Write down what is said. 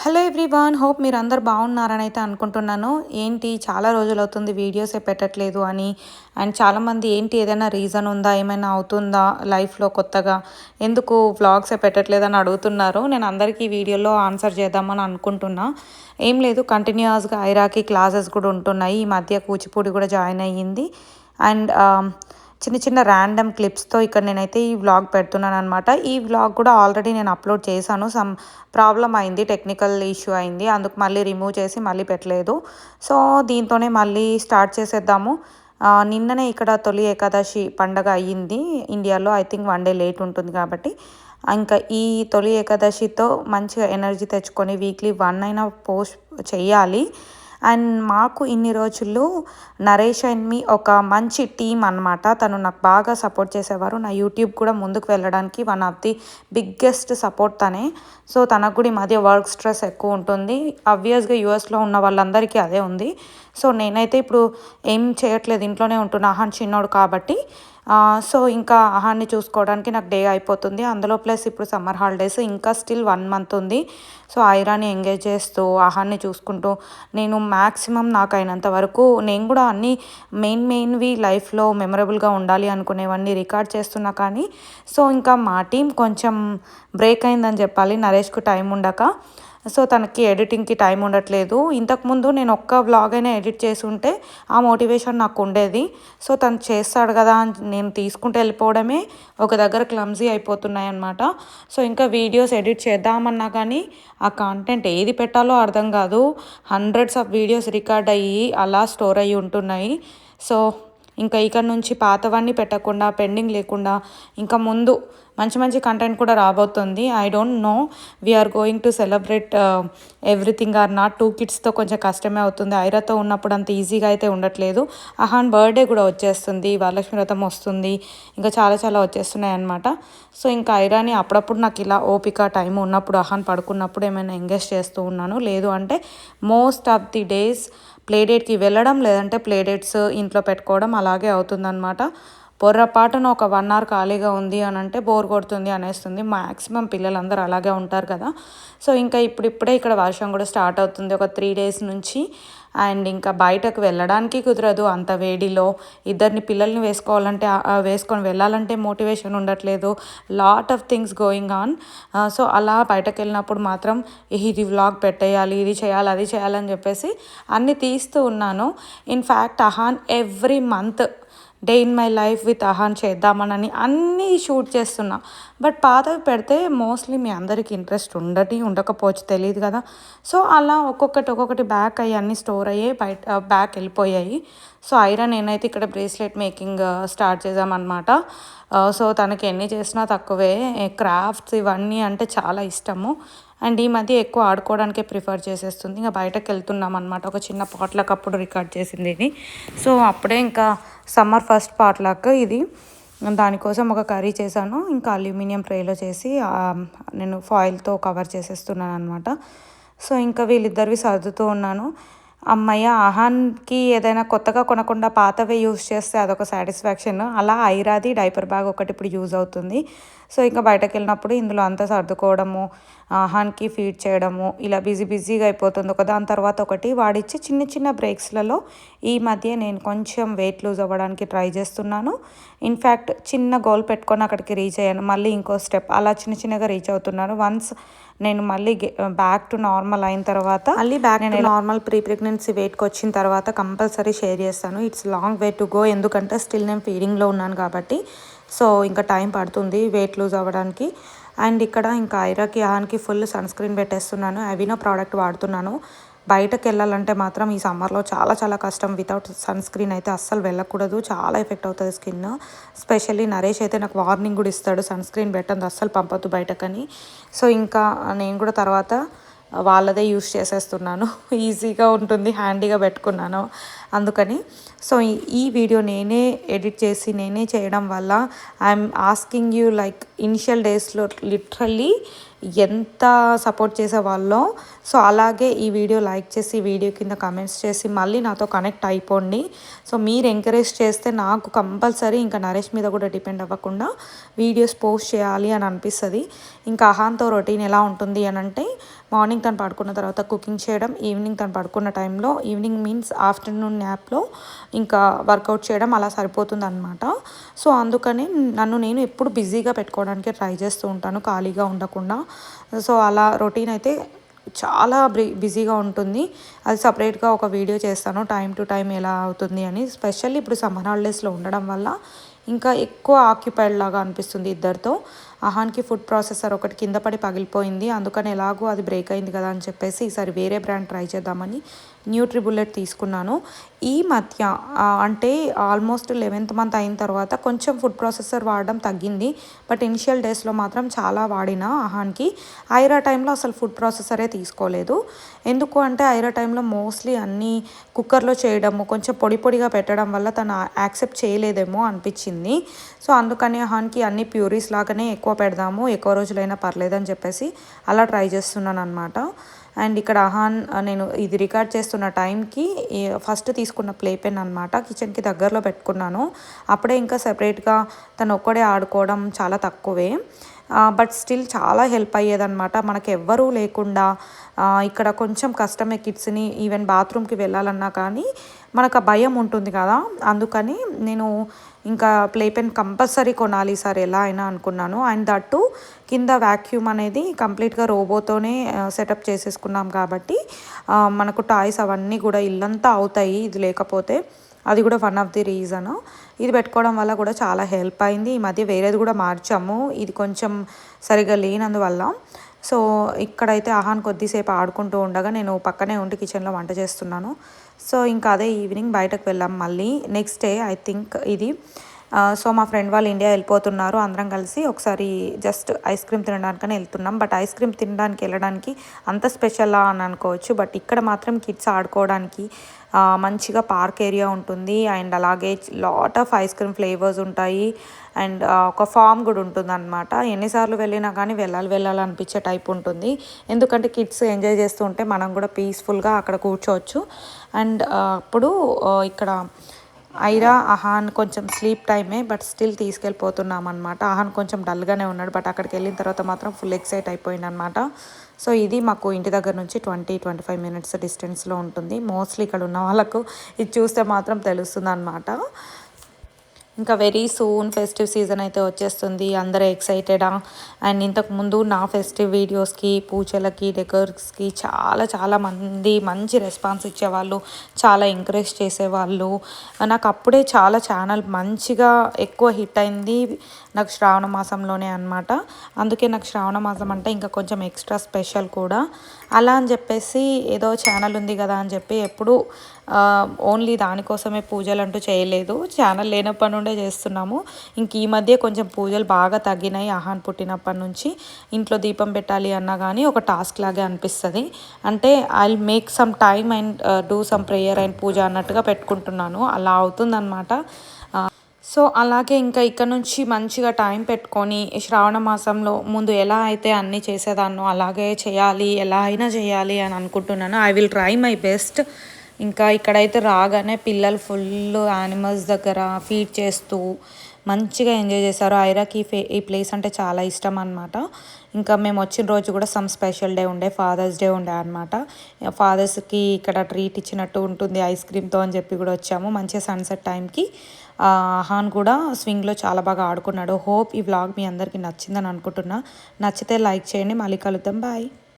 Hello everyone, hope మీరు అందరు బాగున్నారని అయితే అనుకుంటున్నాను. ఏంటి చాలా రోజులు అవుతుంది వీడియోసే పెట్టట్లేదు అని. అండ్ చాలామంది ఏంటి ఏదైనా రీజన్ ఉందా, ఏమైనా అవుతుందా లైఫ్లో కొత్తగా, ఎందుకు వ్లాగ్సే పెట్టట్లేదు అని అడుగుతున్నారు. నేను అందరికీ ఈ వీడియోలో ఆన్సర్ చేద్దామని అనుకుంటున్నా. ఏం లేదు, కంటిన్యూస్గా ఐరాకి క్లాసెస్ కూడా ఉంటున్నాయి. ఈ మధ్య కూచిపూడి కూడా జాయిన్ అయ్యింది. అండ్ చిన్న చిన్న ర్యాండమ్ క్లిప్స్తో ఇక్కడ నేనైతే ఈ వ్లాగ్ పెడుతున్నాను అనమాట. ఈ వ్లాగ్ కూడా ఆల్రెడీ నేను అప్లోడ్ చేశాను. సమ్ ప్రాబ్లం అయింది, టెక్నికల్ ఇష్యూ అయింది, అందుకు మళ్ళీ రిమూవ్ చేసి మళ్ళీ పెట్టలేదు. సో దీంతోనే మళ్ళీ స్టార్ట్ చేసేద్దాము. నిన్ననే ఇక్కడ తొలి ఏకాదశి పండగ అయ్యింది ఇండియాలో. ఐ థింక్ 1 డే లేట్ ఉంటుంది కాబట్టి ఇంకా ఈ తొలి ఏకాదశితో మంచిగా ఎనర్జీ తెచ్చుకొని వీక్లీ 1 అయినా పోస్ట్ చేయాలి. అండ్ మాకు ఇన్ని రోజులు నరేష్ అండ్ మీ ఒక మంచి టీం అనమాట. తను నాకు బాగా సపోర్ట్ చేసేవారు. నా యూట్యూబ్ కూడా ముందుకు వెళ్ళడానికి one of the biggest support తనే. సో తనకు కూడా ఈ మధ్య వర్క్ స్ట్రెస్ ఎక్కువ ఉంటుంది. ఆబ్వియస్గా యూఎస్లో ఉన్న వాళ్ళందరికీ అదే ఉంది. సో నేనైతే ఇప్పుడు ఏం చేయట్లేదు, ఇంట్లోనే ఉంటున్నా. ఆహాన్ చిన్నోడు కాబట్టి సో ఇంకా ఆహాన్ని చూసుకోవడానికి నాకు డే అయిపోతుంది. అందులో ప్లస్ ఇప్పుడు సమ్మర్ హాలిడేస్ ఇంకా స్టిల్ 1 మంత్ ఉంది. సో ఐరాని ఎంగేజ్ చేస్తూ ఆహాన్ని చూసుకుంటూ నేను మ్యాక్సిమం నాకు అయినంత వరకు నేను కూడా అన్నీ మెయిన్వి లైఫ్లో మెమరబుల్గా ఉండాలి అనుకునేవన్నీ రికార్డ్ చేస్తున్నా. కానీ సో ఇంకా మా టీం కొంచెం బ్రేక్ అయిందని చెప్పాలి, నరేష్కు టైం ఉండక. సో తనకి ఎడిటింగ్కి టైం ఉండట్లేదు. ఇంతకుముందు నేను ఒక్క వ్లాగ్ అయినా ఎడిట్ చేసి ఉంటే ఆ మోటివేషన్ నాకు ఉండేది. సో తను చేస్తాడు కదా అని నేను తీసుకుంటూ వెళ్ళిపోవడమే ఒక దగ్గర క్లమ్జీ అయిపోతున్నాయి అన్నమాట. సో ఇంకా వీడియోస్ ఎడిట్ చేద్దామన్నా కానీ ఆ కంటెంట్ ఏది పెట్టాలో అర్థం కాదు. హండ్రెడ్స్ ఆఫ్ వీడియోస్ రికార్డ్ అయ్యి అలా స్టోర్ అయ్యి ఉంటున్నాయి. సో ఇంకా ఇక్కడ నుంచి పాతవన్నీ పెట్టకుండా, పెండింగ్ లేకుండా ఇంకా ముందు మంచి మంచి కంటెంట్ కూడా రాబోతుంది. I don't know we're going to celebrate everything or not. 2 కిడ్స్తో కొంచెం కష్టమే అవుతుంది. ఐరాతో ఉన్నప్పుడు అంత ఈజీగా అయితే ఉండట్లేదు. అహాన్ బర్త్డే కూడా వచ్చేస్తుంది, వరలక్ష్మి వ్రతం వస్తుంది, ఇంకా చాలా చాలా వచ్చేస్తున్నాయి అనమాట. సో ఇంకా ఐరాని అప్పుడప్పుడు నాకు ఇలా ఓపిక టైం ఉన్నప్పుడు, అహాన్ పడుకున్నప్పుడు ఏమైనా ఎంగేజ్ చేస్తూ ఉన్నాను. లేదు అంటే మోస్ట్ ఆఫ్ ది డేస్ ప్లేడేట్కి వెళ్ళడం, లేదంటే ప్లేడేట్స్ ఇంట్లో పెట్టుకోవడం అలాగే అవుతుందన్నమాట. పొర్రపాటున ఒక 1 అవర్ ఖాళీగా ఉంది అని అంటే బోర్ కొడుతుంది అనేస్తుంది. మ్యాక్సిమం పిల్లలందరూ అలాగే ఉంటారు కదా. సో ఇంకా ఇప్పుడిప్పుడే ఇక్కడ వర్షం కూడా స్టార్ట్ అవుతుంది ఒక 3 డేస్ నుంచి. అండ్ ఇంకా బయటకు వెళ్ళడానికి కుదరదు అంత వేడిలో. ఇద్దరిని పిల్లల్ని వేసుకొని వెళ్ళాలంటే మోటివేషన్ ఉండట్లేదు. Lot of things going on. So అలా బయటకు వెళ్ళినప్పుడు మాత్రం ఇది వ్లాగ్ పెట్టేయాలి, ఇది చేయాలి, అది చేయాలని చెప్పేసి అన్నీ తీస్తూ ఉన్నాను. In fact Ahan every month day in my life with Ahan చేద్దామనని అన్నీ షూట్ చేస్తున్నా. బట్ పాతవి పెడితే మోస్ట్లీ మీ అందరికీ ఇంట్రెస్ట్ ఉండకపోవచ్చు, తెలియదు కదా. సో అలా ఒక్కొక్కటి బ్యాక్ అయ్యి అన్నీ స్టోర్ అయ్యి బ్యాక్ వెళ్ళిపోయాయి. సో ఐరన్ నేనైతే ఇక్కడ బ్రేస్లెట్ మేకింగ్ స్టార్ట్ చేద్దామన్నమాట. సో తనకి ఎన్ని చేసినా తక్కువే. క్రాఫ్ట్స్ ఇవన్నీ అంటే చాలా ఇష్టము. అండ్ ఈ మధ్య ఎక్కువ ఆడుకోవడానికే ప్రిఫర్ చేసేస్తుంది. ఇంకా బయటకు వెళ్తున్నాం అనమాట. ఒక చిన్న పాట్లక్ అప్పుడు రికార్డ్ చేసింది ఇది. సో అప్పుడే ఇంకా సమ్మర్ ఫస్ట్ పాట్లక్ ఇది. దానికోసం ఒక కర్రీ చేశాను. ఇంకా అల్యూమినియం ట్రేలో చేసి నేను ఫాయిల్తో కవర్ చేసేస్తున్నాను అనమాట. సో ఇంకా వీళ్ళిద్దరివి సర్దుతూ ఉన్నాను. అమ్మయ్య, అహాన్కి ఏదైనా కొత్తగా కొనకుండా పాతవే యూస్ చేస్తే అదొక సాటిస్ఫాక్షన్. అలా ఐరాది డైపర్ బ్యాగ్ ఒకటి ఇప్పుడు యూజ్ అవుతుంది. సో ఇంకా బయటకు వెళ్ళినప్పుడు ఇందులో అంతా సర్దుకోవడము, ఆహాన్కి ఫీడ్ చేయడము, ఇలా బిజీగా అయిపోతుంది. దాని తర్వాత ఒకటి వాడిచ్చే చిన్న చిన్న బ్రేక్స్లలో ఈ మధ్య నేను కొంచెం వెయిట్ లూజ్ అవ్వడానికి ట్రై చేస్తున్నాను. ఇన్ఫ్యాక్ట్ చిన్న గోల్ పెట్టుకొని అక్కడికి రీచ్ అయ్యాను. మళ్ళీ ఇంకో స్టెప్ అలా చిన్నగా రీచ్ అవుతున్నాను. వన్స్ నేను మళ్ళీ బ్యాక్ టు నార్మల్ అయిన తర్వాత, మళ్ళీ బ్యాక్ నేను నార్మల్ ప్రెగ్నెన్సీ వెయిట్కి వచ్చిన తర్వాత కంపల్సరీ షేర్ చేస్తాను. It's long way to go, ఎందుకంటే స్టిల్ నేను ఫీడింగ్లో ఉన్నాను కాబట్టి. సో ఇంకా టైం పడుతుంది వెయిట్ లూజ్ అవ్వడానికి. అండ్ ఇక్కడ ఇంకా ఐరాకి ఆహాన్కి ఫుల్ సన్ స్క్రీన్ పెట్టేస్తున్నాను. అవినో ప్రోడక్ట్ వాడుతున్నాను. బయటకు వెళ్ళాలంటే మాత్రం ఈ సమ్మర్లో చాలా కష్టం. వితౌట్ సన్ స్క్రీన్ అయితే అస్సలు వెళ్ళకూడదు, చాలా ఎఫెక్ట్ అవుతుంది స్కిన్. స్పెషల్లీ నరేష్ అయితే నాకు వార్నింగ్ కూడా ఇస్తాడు, సన్ స్క్రీన్ పెట్టండి, అస్సలు పంపొద్దు బయటకని. సో ఇంకా నేను కూడా తర్వాత వాళ్ళదే యూస్ చేసేస్తున్నాను. ఈజీగా ఉంటుంది, హ్యాండీగా పెట్టుకున్నాను అందుకని. సో ఈ వీడియో నేనే ఎడిట్ చేసి నేనే చేయడం వల్ల I'm asking you, like initial డేస్లో లిటరల్లీ ఎంత సపోర్ట్ చేసేవాళ్ళో. సో అలాగే ఈ వీడియో లైక్ చేసి వీడియో కింద కమెంట్స్ చేసి మళ్ళీ నాతో కనెక్ట్ అయిపోండి. సో మీరు ఎంకరేజ్ చేస్తే నాకు కంపల్సరీ ఇంకా నరేష్ మీద కూడా డిపెండ్ అవ్వకుండా వీడియోస్ పోస్ట్ చేయాలి అని అనిపిస్తుంది. ఇంకా అహాన్తో రొటీన్ ఎలా ఉంటుంది అని అంటే మార్నింగ్ తను పడుకున్న తర్వాత కుకింగ్ చేయడం, ఈవినింగ్ తను పడుకున్న టైంలో, ఈవినింగ్ మీన్స్ ఆఫ్టర్నూన్ న్యాప్లో ఇంకా వర్కౌట్ చేయడం అలా సరిపోతుందన్నమాట. సో అందుకని నన్ను నేను ఎప్పుడు బిజీగా పెట్టుకోవడానికి ట్రై చేస్తూ ఉంటాను, ఖాళీగా ఉండకుండా. సో అలా రొటీన్ అయితే చాలా బిజీగా ఉంటుంది. అది సపరేట్గా ఒక వీడియో చేస్తాను టైం టు టైం ఎలా అవుతుంది అని. స్పెషల్లీ ఇప్పుడు సమ్మర్ హాలిడేస్లో ఉండడం వల్ల ఇంకా ఎక్కువ ఆక్యుపైడ్ లాగా అనిపిస్తుంది ఇద్దరితో. అహాన్కి ఫుడ్ ప్రాసెసర్ ఒకటి కింద పడి పగిలిపోయింది, అందుకని ఎలాగో అది బ్రేక్ అయింది కదా అని చెప్పేసి ఈసారి వేరే బ్రాండ్ ట్రై చేద్దామని న్యూట్రిబుల్లెట్ తీసుకున్నాను. ఈ మధ్య అంటే ఆల్మోస్ట్ 11th మంత్ అయిన తర్వాత కొంచెం ఫుడ్ ప్రాసెసర్ వాడడం తగ్గింది. బట్ ఇనిషియల్ డేస్లో మాత్రం చాలా వాడిన అహాన్కి. ఐరా టైంలో అసలు ఫుడ్ ప్రాసెసరే తీసుకోలేదు. ఎందుకు అంటే ఐరా టైంలో మోస్ట్లీ అన్నీ కుక్కర్లో చేయడము, కొంచెం పొడి పొడిగా పెట్టడం వల్ల తను యాక్సెప్ట్ చేయలేదేమో అనిపించింది. సో అందుకని అహాన్కి అన్ని ప్యూరీస్ లాగానే ఎక్కువ పెడదాము, ఎక్కువ రోజులైనా పర్లేదని చెప్పేసి అలా ట్రై చేస్తున్నాను అనమాట. అండ్ ఇక్కడ అహాన్ నేను ఇది రికార్డ్ చేస్తున్న టైంకి ఫస్ట్ తీసుకున్న ప్లే పెన్ అనమాట కిచెన్కి దగ్గరలో పెట్టుకున్నాను. అప్పుడే ఇంకా సెపరేట్గా తను ఒక్కడే ఆడుకోవడం చాలా తక్కువే. బట్ స్టిల్ చాలా హెల్ప్ అయ్యేదన్నమాట. మనకు ఎవ్వరూ లేకుండా ఇక్కడ కొంచెం కష్టమే కిడ్స్ని ఈవెన్ బాత్రూమ్కి వెళ్ళాలన్నా కానీ మనకు ఆ భయం ఉంటుంది కదా. అందుకని నేను ఇంకా ప్లే పెన్ కంపల్సరీ కొనాలి సార్ ఎలా అయినా అనుకున్నాను. అండ్ దట్టు కింద వ్యాక్యూమ్ అనేది కంప్లీట్గా రోబోతోనే సెటప్ చేసేసుకున్నాం కాబట్టి మనకు టాయ్స్ అవన్నీ కూడా ఇల్లంతా అవుతాయి ఇది లేకపోతే. అది కూడా వన్ ఆఫ్ ది రీజన్. ఇది పెట్టుకోవడం వల్ల కూడా చాలా హెల్ప్ అయింది. ఈ మధ్య వేరేది కూడా మార్చాము, ఇది కొంచెం సరిగా లేనందువల్ల. సో ఇక్కడైతే అహాన్ కొద్దిసేపు ఆడుకుంటూ ఉండగా నేను పక్కనే ఉండి కిచెన్లో వంట చేస్తున్నాను. సో ఇంకా అదే ఈవినింగ్ బయటకు వెళ్ళాం మళ్ళీ నెక్స్ట్ డే ఐ థింక్ ఇది. సో మా ఫ్రెండ్ వాళ్ళు ఇండియా వెళ్ళిపోతున్నారు, అందరం కలిసి ఒకసారి జస్ట్ ఐస్ క్రీమ్ తినడానికని వెళ్తున్నాం. బట్ ఐస్ క్రీమ్ తినడానికి వెళ్ళడానికి అంత స్పెషలా అని అనుకోవచ్చు. బట్ ఇక్కడ మాత్రం కిడ్స్ ఆడుకోవడానికి మంచిగా పార్క్ ఏరియా ఉంటుంది. అండ్ అలాగే lot of ice cream flavours ఉంటాయి. అండ్ ఒక ఫామ్ కూడా ఉంటుంది అనమాట. ఎన్నిసార్లు వెళ్ళినా కానీ వెళ్ళాలనిపించే టైప్ ఉంటుంది. ఎందుకంటే కిడ్స్ ఎంజాయ్ చేస్తూ ఉంటే మనం కూడా పీస్ఫుల్గా అక్కడ కూర్చోవచ్చు. అండ్ అప్పుడు ఇక్కడ ఐరా అహాన్ కొంచెం స్లీప్ టైమే బట్ స్టిల్ తీసుకెళ్ళిపోతున్నాం అనమాట. అహాన్ కొంచెం డల్గానే ఉన్నాడు, బట్ అక్కడికి వెళ్ళిన తర్వాత మాత్రం ఫుల్ ఎక్సైట్ అయిపోయింది అనమాట. సో ఇది మాకు ఇంటి దగ్గర నుంచి 20-25 మినిట్స్ డిస్టెన్స్లో ఉంటుంది. మోస్ట్లీ ఇక్కడ ఉన్న వాళ్ళకు ఇది చూస్తే మాత్రం తెలుస్తుంది అనమాట. ఇంకా వెరీ సూన్ ఫెస్టివ్ సీజన్ అయితే వచ్చేస్తుంది, అందరూ ఎక్సైటెడా. అండ్ ఇంతకుముందు నా ఫెస్టివ్ వీడియోస్కి, పూజలకి, డెకర్స్కి చాలా మంది మంచి రెస్పాన్స్ ఇచ్చేవాళ్ళు, చాలా ఎంకరేజ్ చేసేవాళ్ళు. నాకు అప్పుడే చాలా ఛానల్ మంచిగా ఎక్కువ హిట్ అయింది నాకు శ్రావణ మాసంలోనే అనమాట. అందుకే నాకు శ్రావణ మాసం అంటే ఇంకా కొంచెం ఎక్స్ట్రా స్పెషల్ కూడా. అలా అని చెప్పేసి ఏదో ఛానల్ ఉంది కదా అని చెప్పి ఎప్పుడు ఓన్లీ దానికోసమే పూజలు అంటూ చేయలేదు. ఛానల్ లేనప్పటి నుండే చేస్తున్నాము. ఇంక ఈ మధ్య కొంచెం పూజలు బాగా తగ్గినాయి. అహాన్ పుట్టినప్పటి నుంచి ఇంట్లో దీపం పెట్టాలి అన్నా కానీ ఒక టాస్క్ లాగే అనిపిస్తుంది. అంటే I will make some time and do some prayer and puja అన్నట్టుగా పెట్టుకుంటున్నాను. అలా అవుతుందన్నమాట. సో అలాగే ఇంకా ఇక్కడ నుంచి మంచిగా టైం పెట్టుకొని శ్రావణ మాసంలో ముందు ఎలా అయితే అన్నీ చేసేదాన్నో అలాగే చేయాలి, ఎలా అయినా చేయాలి అని అనుకుంటున్నాను. I will try my best. ఇంకా ఇక్కడైతే రాగానే పిల్లలు ఫుల్ యానిమల్స్ దగ్గర ఫీడ్ చేస్తూ మంచిగా ఎంజాయ్ చేశారు. ఐరాకి ఈ ప్లేస్ అంటే చాలా ఇష్టం అనమాట. ఇంకా మేము వచ్చిన రోజు కూడా సమ్ స్పెషల్ డే ఉండే, ఫాదర్స్ డే ఉండే అనమాట. ఫాదర్స్కి ఇక్కడ ట్రీట్ ఇచ్చినట్టు ఉంటుంది ఐస్ క్రీమ్తో అని చెప్పి కూడా వచ్చాము. మంచిగా సన్సెట్ టైంకి అహాన్ కూడా స్వింగ్లో చాలా బాగా ఆడుకున్నాడు. హోప్ ఈ వ్లాగ్ మీ అందరికీ నచ్చిందని అనుకుంటున్నా. నచ్చితే లైక్ చేయండి. మళ్ళీ కలుద్దాం. బాయ్.